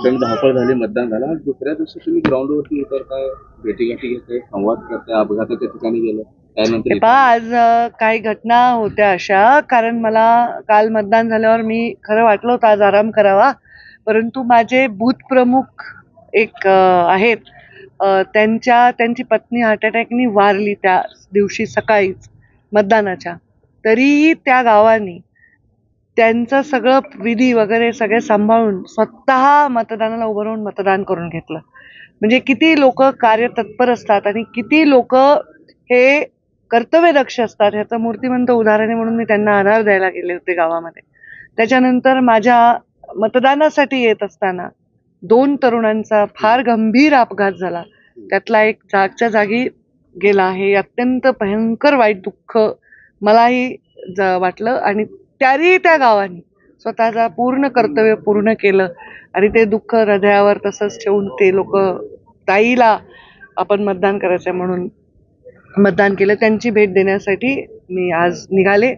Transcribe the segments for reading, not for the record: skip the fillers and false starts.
प्रचंड धावपळ झाली, मतदान झालं आणि दुसऱ्या दिवशी तुम्ही ग्राउंडवरती उतरताय, भेटीगाठी घेताय, संवाद करताय, अपघाताच्या ठिकाणी गेलं त्यानंतर आज काही घटना होत्या अशा, कारण मला काल मतदान झाल्यावर मी खरं वाटलं होतं आज आराम करावा, परंतु माझे बूथ प्रमुख एक आहेत, त्यांची पत्नी हार्ट अटॅकनी वारली त्या दिवशी सकाळीच मतदानाच्या. तरीही त्या गावानी त्यांचं सगळं विधी वगैरे सगळे सांभाळून स्वतः मतदानाला उभं राहून मतदान करून घेतलं. म्हणजे किती लोक कार्यतत्पर असतात आणि किती लोक हे कर्तव्यदक्ष असतात ह्याचं मूर्तिमंत उदाहरण आहे, म्हणून मी त्यांना आधार द्यायला गेले होते गावामध्ये. त्याच्यानंतर माझ्या मतदानासाठी येत असताना 2 तरुणांचा फार गंभीर अपघात झाला. त्यातला एक जागच्या जागी गेला. हे अत्यंत भयंकर वाईट दुःख मलाही वाटलं आणि तरी त्या गावाने स्वतःचा पूर्ण कर्तव्य पूर्ण केलं आणि ते दुःख हृदयावर तसंच ठेवून ते लोक ताईला आपण मतदान करायचं म्हणून मतदान केलं. त्यांची भेट देण्यासाठी मी आज निघाले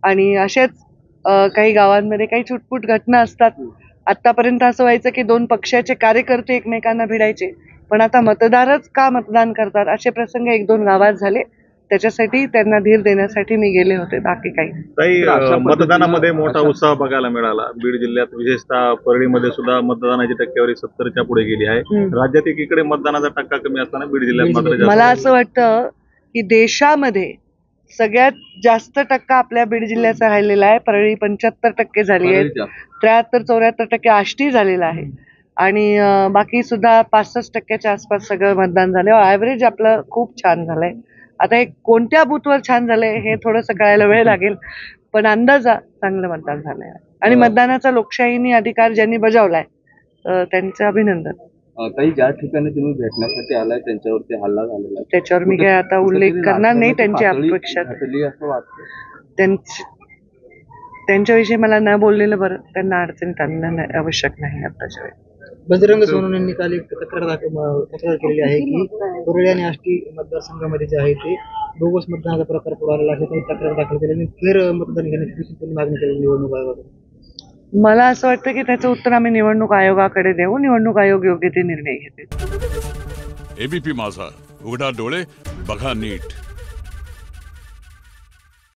आणि अशाच काही गावांमध्ये काही छुटपुट घटना असतात. आतापर्यंत असं व्हायचं की 2 पक्षाचे कार्यकर्ते एकमेकांना भिडायचे, पण आता मतदारच का मतदान करतात असे प्रसंग 1-2 गावात झाले. त्याच्यासाठी त्यांना धीर देण्यासाठी मी गेले होते, बाकी काही. मतदानामध्ये मोठा उत्साह बघायला मिळाला. बीड जिल्ह्यात विशेषतः परळीमध्ये सुद्धा मतदानाची टक्केवारी 70च्या पुढे गेली आहे. राज्यात एकीकडे मतदानाचा टक्का कमी असताना बीड जिल्ह्यात मात्र मला असं वाटतं की देशामध्ये सगळ्यात जास्त टक्का आपल्या बीड जिल्ह्याचा राहिलेला आहे. परळी 75% झाली आहे, 73-74% आष्टी झालेला आहे आणि बाकी सुद्धा 65%च्या आसपास सगळं मतदान झालं. ॲव्हरेज आपलं खूप छान झालंय. आता हे कोणत्या बूथवर छान झालंय हे थोडंसं कळायला वेळ लागेल, पण अंदाजा चांगलं मतदान झालंय आणि मतदानाचा लोकशाहीने अधिकार ज्यांनी बजावलाय त्यांचं अभिनंदन. ताई, ज्या ठिकाणी तुम्ही भेटण्यासाठी आलाय त्यांच्यावरती हल्ला झालेला आहे, त्याच्यावर मी काय आता उल्लेख करणार नाही. त्यांची अपेक्षा असं वाटतं त्यांच्याविषयी मला न बोललेलं बरं. त्यांना अडचणीत आणणं आवश्यक नाही आताच्या वेळी. बजरंग सोनवणे यांनी काल एक तक्रार केलेली आहे की परळी आणि आष्टी मतदारसंघामध्ये जे आहे ते बोगस मतदानाचा प्रकार पुढे आलेला आहे. त्यांनी तक्रार दाखल केली आणि फेर मतदान घेण्याची त्यांनी मागणी केली निवडणूक आयोगाकडे. मला असं वाटतं की त्याचं उत्तर आम्ही निवडणूक आयोगाकडे देऊ. निवडणूक आयोग योग्य ते निर्णय घेते. एबीपी माझा, उघडा डोळे बघा नीट.